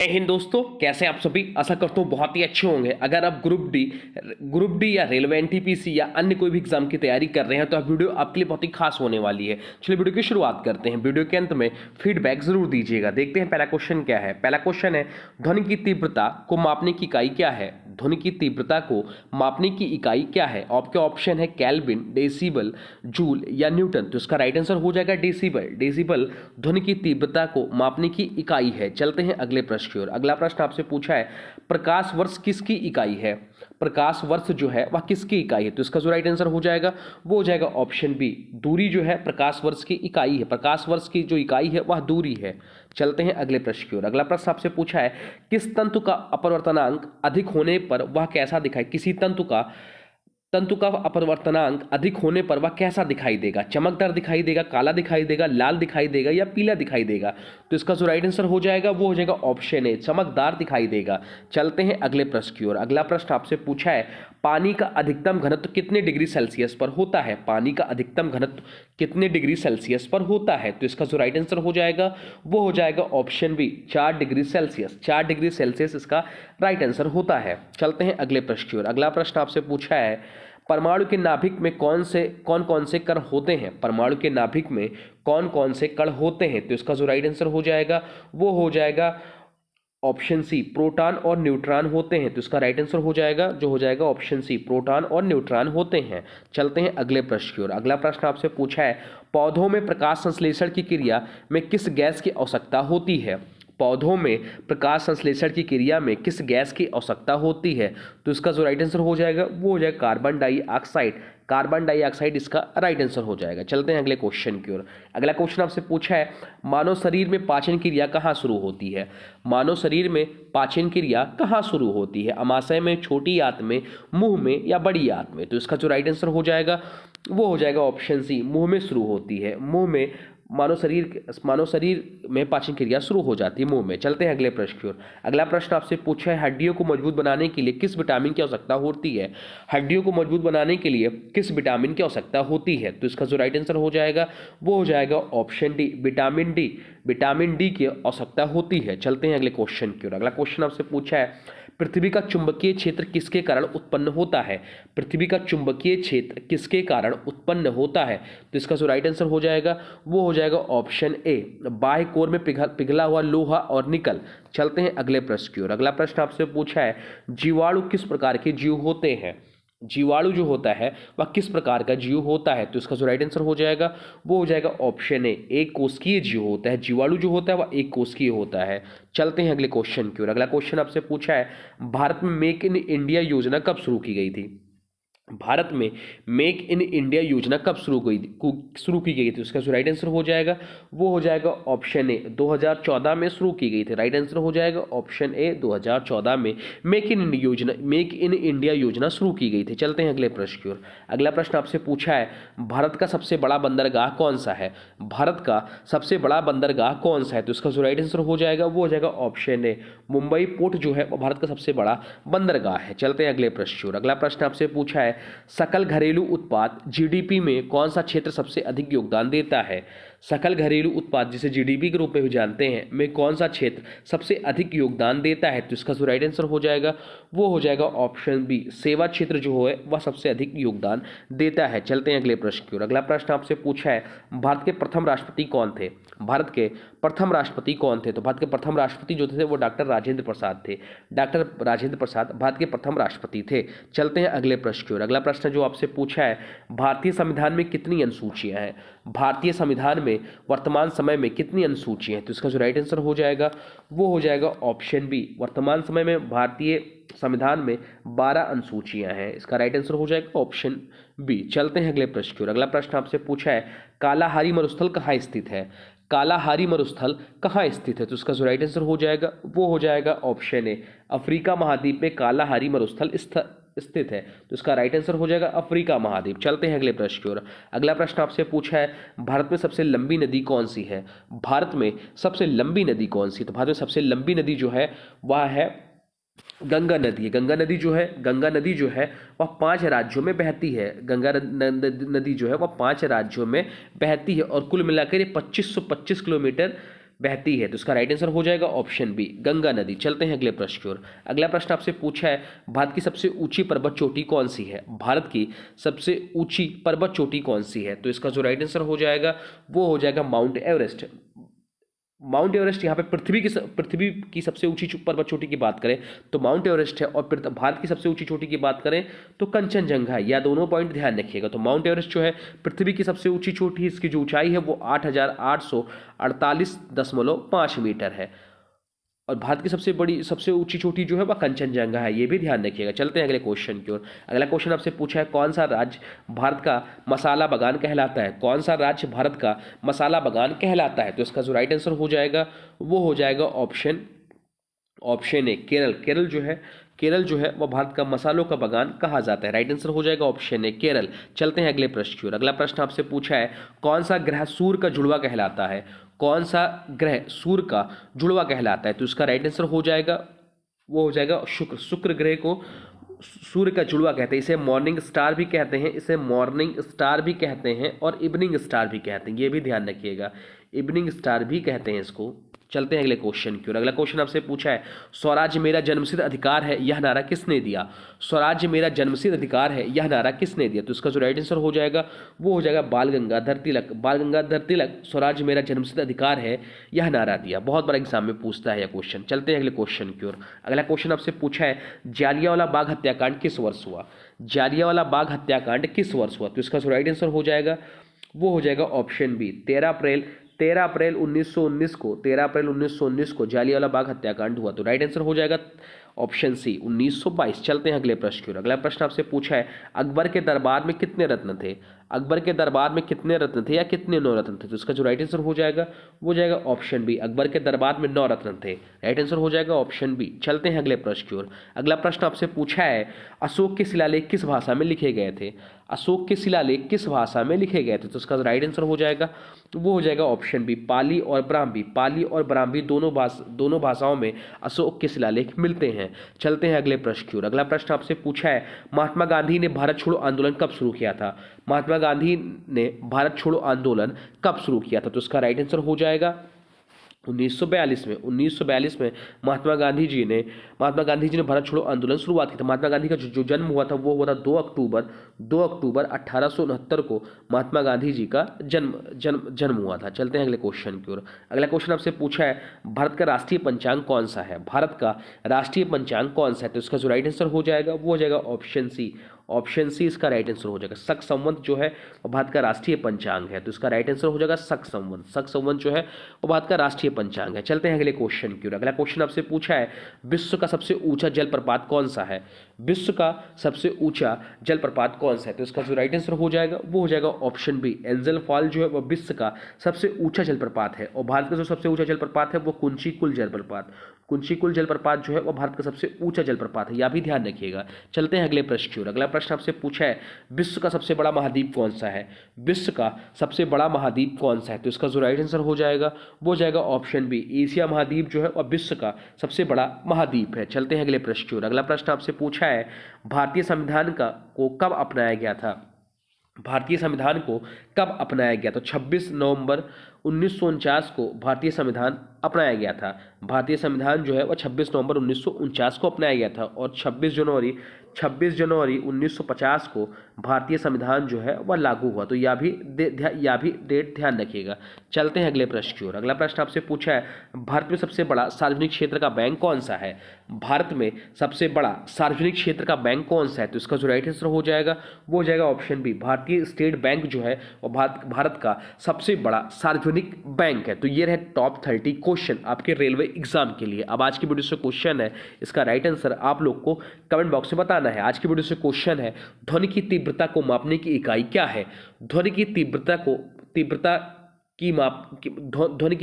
जय हिंद दोस्तों, कैसे आप सभी। आशा करता हूँ बहुत ही अच्छे होंगे। अगर आप ग्रुप डी या रेलवे एनटीपीसी या अन्य कोई भी एग्जाम की तैयारी कर रहे हैं तो वीडियो आपके लिए बहुत ही खास होने वाली है। चलिए वीडियो की शुरुआत करते हैं। वीडियो के अंत में फीडबैक जरूर दीजिएगा। देखते हैं पहला क्वेश्चन क्या है। पहला क्वेश्चन है, ध्वनि की तीव्रता को मापने की इकाई क्या है। ध्वनि की तीव्रता को मापने की इकाई क्या है। आपके ऑप्शन है केल्विन, डेसिबल, जूल या न्यूटन। तो इसका राइट आंसर हो जाएगा डेसिबल। डेसिबल ध्वनि की तीव्रता को मापने की इकाई है। चलते हैं अगले प्रश्न की ओर। अगला प्रश्न आपसे पूछा है, प्रकाश वर्ष किसकी इकाई है। प्रकाश वर्ष जो है वह किसकी इकाई है। तो इसका जो राइट आंसर हो जाएगा वो हो जाएगा ऑप्शन बी। दूरी जो है प्रकाश वर्ष की इकाई है। प्रकाश वर्ष की जो इकाई है वह दूरी है। चलते हैं अगले प्रश्न की ओर। अगला प्रश्न आपसे पूछा है, किस तंतु का अपवर्तनांक अधिक होने पर वह कैसा दिखाई। किसी तंतु का अपवर्तनांक अधिक होने पर वह कैसा दिखाई देगा। चमकदार दिखाई देगा, काला दिखाई देगा, लाल दिखाई देगा या पीला दिखाई देगा। तो इसका जो राइट आंसर हो जाएगा वो हो जाएगा ऑप्शन ए, चमकदार दिखाई देगा। चलते हैं अगले प्रश्न की ओर। अगला प्रश्न आपसे पूछा है, पानी का अधिकतम घनत्व कितने डिग्री सेल्सियस पर होता है। पानी का अधिकतम घनत्व कितने डिग्री सेल्सियस पर होता है। तो इसका जो राइट आंसर हो जाएगा वो हो जाएगा option B, 4 degree Celsius. 4 degree Celsius इसका राइट आंसर होता है। चलते हैं अगले प्रश्न की ओर। अगला प्रश्न आपसे पूछा है, परमाणु के नाभिक में कौन कौन से कण होते हैं। परमाणु के नाभिक में कौन कौन से कण होते हैं। तो इसका जो राइट आंसर हो जाएगा वो हो जाएगा ऑप्शन सी, प्रोटॉन और न्यूट्रॉन होते हैं। तो इसका राइट आंसर हो जाएगा जो हो जाएगा ऑप्शन सी, प्रोटॉन और न्यूट्रॉन होते हैं। चलते हैं अगले प्रश्न की ओर। अगला प्रश्न आपसे पूछा है, पौधों में प्रकाश संश्लेषण की क्रिया में किस गैस की आवश्यकता होती है। पौधों में प्रकाश संश्लेषण की क्रिया में किस गैस की आवश्यकता होती है। तो इसका जो राइट आंसर हो जाएगा वो हो जाएगा कार्बन डाइऑक्साइड। कार्बन डाइऑक्साइड इसका राइट आंसर हो जाएगा। चलते हैं अगले क्वेश्चन की ओर। अगला क्वेश्चन आपसे पूछा है, मानव शरीर में पाचन क्रिया कहाँ शुरू होती है। मानव शरीर में पाचन क्रिया कहाँ शुरू होती है। अमाशय में, छोटी आंत में, मुंह में या बड़ी आंत में। तो इसका जो राइट आंसर हो जाएगा वो हो जाएगा ऑप्शन सी, मुंह में शुरू होती है। मुंह में मानव शरीर में पाचन क्रिया शुरू हो जाती है मुंह में। चलते हैं अगले प्रश्न की ओर। अगला प्रश्न आपसे पूछा है, हड्डियों को मजबूत बनाने के लिए किस विटामिन की आवश्यकता होती है। हड्डियों को मजबूत बनाने के लिए किस विटामिन की आवश्यकता होती है। तो इसका जो राइट आंसर हो जाएगा वो हो जाएगा option D, vitamin D. Vitamin D की आवश्यकता होती है। चलते हैं अगले क्वेश्चन की ओर। अगला क्वेश्चन आपसे पूछा है, पृथ्वी का चुंबकीय क्षेत्र किसके कारण उत्पन्न होता है। पृथ्वी का चुंबकीय क्षेत्र किसके कारण उत्पन्न होता है। तो इसका जो राइट आंसर हो जाएगा वो हो जाएगा ऑप्शन ए, बाह्य कोर में पिघला हुआ लोहा और निकल। चलते हैं अगले प्रश्न की ओर। अगला प्रश्न आपसे पूछा है, जीवाणु किस प्रकार के जीव होते हैं। जीवाणु जो होता है वह किस प्रकार का जीव होता है। तो इसका जो राइट आंसर हो जाएगा वो हो जाएगा ऑप्शन ए, एक कोशिकीय जीव होता है। जीवाणु जो होता है वह एक कोशिकीय होता है। चलते हैं अगले क्वेश्चन की ओर। अगला क्वेश्चन आपसे पूछा है, भारत में मेक इन इंडिया योजना कब शुरू की गई थी। भारत में मेक इन इंडिया योजना कब शुरू की गई थी। उसका जो राइट आंसर हो जाएगा वो हो जाएगा ऑप्शन ए, 2014 में शुरू की गई थी। राइट आंसर हो जाएगा ऑप्शन ए, 2014 में मेक इन इंडिया योजना शुरू की गई थी। चलते हैं अगले प्रश्न की ओर। अगला प्रश्न आपसे पूछा है, भारत का सबसे बड़ा बंदरगाह कौन सा है। भारत का सबसे बड़ा बंदरगाह कौन सा है। तो इसका जो राइट आंसर हो जाएगा वो हो जाएगा ऑप्शन ए, मुंबई पोर्ट जो है वो भारत का सबसे बड़ा बंदरगाह है। चलते हैं अगले प्रश्न की ओर। अगला प्रश्न आपसे पूछा है, सकल घरेलू उत्पाद जीडीपी में कौन सा क्षेत्र सबसे अधिक योगदान देता है। सकल घरेलू उत्पाद जिसे जीडीपी के रूप में भी जानते हैं में कौन सा क्षेत्र सबसे अधिक योगदान देता है। तो इसका जो राइट आंसर हो जाएगा वो हो जाएगा ऑप्शन बी, सेवा क्षेत्र जो है वह सबसे अधिक योगदान देता है। चलते हैं अगले प्रश्न की ओर। अगला प्रश्न आपसे पूछा है, भारत के प्रथम राष्ट्रपति कौन थे। भारत के प्रथम राष्ट्रपति कौन थे। तो भारत के प्रथम राष्ट्रपति जो थे वो डॉक्टर राजेंद्र प्रसाद थे। डॉक्टर राजेंद्र प्रसाद भारत के प्रथम राष्ट्रपति थे। चलते हैं अगले प्रश्न की ओर। अगला प्रश्न जो आपसे पूछा है, भारतीय संविधान में कितनी अनुसूचियां हैं। भारतीय संविधान में वर्तमान समय में कितनी अनुसूचियां हैं। तो इसका जो राइट आंसर हो जाएगा वो हो जाएगा ऑप्शन बी, वर्तमान समय में भारतीय संविधान में 12 अनुसूचियां हैं। इसका राइट आंसर हो जाएगा ऑप्शन बी। चलते हैं अगले प्रश्न की ओर। अगला प्रश्न आपसे पूछा है, कालाहारी मरुस्थल कहाँ स्थित है। कालाहारी मरुस्थल कहाँ स्थित है। तो इसका जो राइट आंसर हो जाएगा वो हो जाएगा ऑप्शन ए, अफ्रीका महाद्वीप में कालाहारी मरुस्थल स्थित है। तो इसका राइट आंसर हो जाएगा अफ्रीका महाद्वीप। चलते हैं अगले प्रश्न की ओर। अगला प्रश्न आपसे पूछा है, भारत में सबसे लंबी नदी कौन सी है। भारत में सबसे लंबी नदी कौन सी। तो भारत में सबसे लंबी नदी जो है वह है गंगा नदी है। गंगा नदी जो है वह 5 राज्यों में बहती है। गंगा नदी जो है वह 5 राज्यों में बहती है और कुल मिलाकर ये 2525 किलोमीटर बहती है, तो इसका राइट आंसर हो जाएगा ऑप्शन बी गंगा नदी। चलते हैं अगले प्रश्न की ओर। अगला प्रश्न आपसे पूछा है भारत की सबसे ऊंची पर्वत चोटी कौन सी है? भारत की सबसे ऊंची पर्वत चोटी कौन सी है? तो इसका जो राइट आंसर हो जाएगा वो हो जाएगा माउंट एवरेस्ट। माउंट एवरेस्ट यहाँ पे पृथ्वी की सबसे ऊंची पर्वत चोटी की बात करें तो माउंट एवरेस्ट है, और भारत की सबसे ऊंची चोटी की बात करें तो कंचनजंगा है। या दोनों पॉइंट ध्यान रखिएगा। तो माउंट एवरेस्ट जो है पृथ्वी की सबसे ऊंची चोटी, इसकी जो ऊंचाई है वो 8,848.5 मीटर है। और भारत की सबसे ऊंची चोटी जो है वह कंचनजंगा है, ये भी ध्यान रखिएगा। चलते हैं अगले क्वेश्चन की ओर। अगला क्वेश्चन आपसे पूछा है कौन सा राज्य भारत का मसाला बागान कहलाता है? कौन सा राज्य भारत का मसाला बागान कहलाता है? तो इसका जो राइट आंसर हो जाएगा वो हो जाएगा ऑप्शन ए केरल। केरल जो है वह भारत का मसालों का बागान कहा जाता है। राइट आंसर हो जाएगा ऑप्शन ए केरल। चलते हैं अगले प्रश्न की ओर। अगला प्रश्न आपसे पूछा है कौन सा ग्रह सूर्य का जुड़वा कहलाता है? कौन सा ग्रह सूर्य का जुड़वा कहलाता है? तो इसका राइट आंसर हो जाएगा वो हो जाएगा शुक्र। शुक्र ग्रह को सूर्य का जुड़वा कहते हैं। इसे मॉर्निंग स्टार भी कहते हैं, और इवनिंग स्टार भी कहते हैं, ये भी ध्यान रखिएगा। इवनिंग स्टार भी कहते हैं इसको। चलते हैं अगले क्वेश्चन की ओर। अगला क्वेश्चन आपसे पूछा है स्वराज्य मेरा जन्मसिद्ध अधिकार है, यह नारा किसने दिया? स्वराज्य मेरा जन्मसिद्ध अधिकार है, यह नारा किसने दिया? तो इसका जो राइट आंसर हो जाएगा वो हो जाएगा बाल गंगाधर तिलक स्वराज्य मेरा जन्मसिद्ध अधिकार है, यह नारा दिया। बहुत बड़ा एग्जाम में पूछता है यह क्वेश्चन। चलते हैं अगले क्वेश्चन की ओर। अगला क्वेश्चन आपसे पूछा है जालियांवाला बाग हत्याकांड किस वर्ष हुआ? जालियांवाला बाग हत्याकांड किस वर्ष हुआ? तो इसका जो राइट आंसर हो जाएगा वो हो जाएगा ऑप्शन बी 13 अप्रैल 1919 को जालियांवाला बाग हत्याकांड हुआ। तो राइट आंसर हो जाएगा ऑप्शन सी 1922। चलते हैं अगले प्रश्न की ओर। अगला प्रश्न आपसे पूछा है अकबर के दरबार में कितने रत्न थे? अकबर के दरबार में कितने रत्न थे या कितने 9 रत्न थे? तो इसका जो राइट आंसर हो जाएगा वो जाएगा ऑप्शन बी अकबर के दरबार में 9 रत्न थे। राइट आंसर हो जाएगा ऑप्शन बी। चलते हैं अगले प्रश्न की ओर। अगला प्रश्न आपसे पूछा है अशोक के शिलालेख किस भाषा में लिखे गए थे? अशोक के शिलालेख किस भाषा में लिखे गए थे? तो इसका राइट आंसर हो जाएगा वो हो जाएगा ऑप्शन बी पाली और ब्राह्मी दोनों भाषाओं में अशोक के शिलालेख मिलते हैं। चलते हैं अगले प्रश्न की ओर। अगला प्रश्न आपसे पूछा है महात्मा गांधी ने भारत छोड़ो आंदोलन कब शुरू किया था? महात्मा गांधी ने भारत छोड़ो आंदोलन कब शुरू किया था? तो इसका राइट आंसर हो जाएगा 1942 में महात्मा गांधी जी ने भारत छोड़ो आंदोलन शुरुआत की थी। महात्मा गांधी का जो जन्म हुआ था वो हुआ था 2 अक्टूबर 1869 को महात्मा गांधी जी का जन्म हुआ था। चलते हैं अगले क्वेश्चन की ओर। अगला क्वेश्चन आपसे पूछा है भारत का राष्ट्रीय पंचांग कौन सा है? भारत का राष्ट्रीय पंचांग कौन सा है? तो इसका जो राइट आंसर हो जाएगा वो हो जाएगा ऑप्शन सी इसका राइट आंसर हो जाएगा। शक संवत जो है वो भारत का राष्ट्रीय पंचांग है, तो इसका राइट आंसर हो जाएगा शक संवत जो है वो भारत का राष्ट्रीय पंचांग है। चलते हैं अगले क्वेश्चन की ओर। अगला क्वेश्चन आपसे पूछा है विश्व का सबसे ऊंचा जलप्रपात कौन सा है? विश्व का सबसे ऊंचा जलप्रपात कौन सा है? तो इसका जो राइट आंसर हो जाएगा वो हो जाएगा ऑप्शन बी एंजल फॉल जो है वह विश्व का सबसे ऊंचा जलप्रपात है। और भारत का जो सबसे ऊंचा जलप्रपात है वो कुंचिकुल जलप्रपात जो है वह भारत का सबसे ऊंचा जलप्रपात है, यह भी ध्यान रखिएगा। चलते हैं अगले प्रश्न की ओर। अगला प्रश्न आपसे पूछा है विश्व का सबसे बड़ा महाद्वीप कौन सा है? विश्व का सबसे बड़ा महाद्वीप कौन सा है? तो इसका जो राइट आंसर हो जाएगा वो जाएगा ऑप्शन बी एशिया महाद्वीप जो है वह विश्व का सबसे बड़ा महाद्वीप है। चलते हैं अगले प्रश्न की ओर। अगला प्रश्न आपसे पूछा है भारतीय संविधान को कब अपनाया गया था? भारतीय संविधान को कब अपनाया गया? तो 26 नवंबर 1949 को भारतीय संविधान अपनाया गया था। भारतीय संविधान जो है वह 26 नवंबर 1949 को अपनाया गया था। और 26 जनवरी 1950 को भारतीय संविधान जो है वह लागू हुआ। तो यह भी डेट ध्यान रखिएगा। चलते हैं अगले प्रश्न की ओर। अगला प्रश्न आपसे पूछा है भारत में सबसे बड़ा सार्वजनिक क्षेत्र का बैंक कौन सा है? भारत में सबसे बड़ा सार्वजनिक क्षेत्र का बैंक कौन सा है? तो इसका जो राइट आंसर हो जाएगा वो हो जाएगा ऑप्शन बी भारतीय स्टेट बैंक जो है वह भारत का सबसे बड़ा सार्वजनिक बैंक है। तो ये रहे टॉप 30 क्वेश्चन आपके रेलवे एग्जाम के लिए। अब आज की वीडियो से क्वेश्चन है, इसका राइट आंसर आप लोग को कमेंट बॉक्स में बताना है। आज की वीडियो से क्वेश्चन है ध्वनि की तीव्रता को मापने की इकाई क्या है? ध्वनि की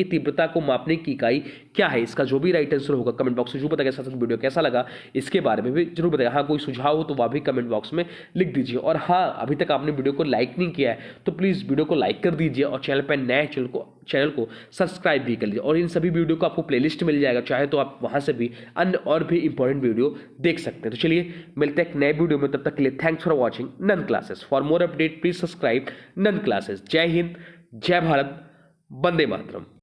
तीव्रता को मापने की इकाई क्या है? इसका जो भी राइट आंसर होगा कमेंट बॉक्स में जरूर बताइएगा। साथ साथ वीडियो कैसा लगा इसके बारे में भी जरूर बताइएगा। हाँ, कोई सुझाव हो तो वह भी कमेंट बॉक्स में लिख दीजिए। और हाँ, अभी तक आपने वीडियो को लाइक नहीं किया है तो प्लीज़ वीडियो को लाइक कर दीजिए और चैनल पर नए चैनल को सब्सक्राइब भी कर लीजिए। और इन सभी वीडियो को आपको प्लेलिस्ट मिल जाएगा, चाहे तो आप वहाँ से भी अन्य और भी इंपॉर्टेंट वीडियो देख सकते हैं। तो चलिए मिलते हैं एक नए वीडियो में, तब तक के लिए thanks for watching Nun Classes. For more update please subscribe Nun Classes. जय हिंद, जय भारत, वंदे मातरम।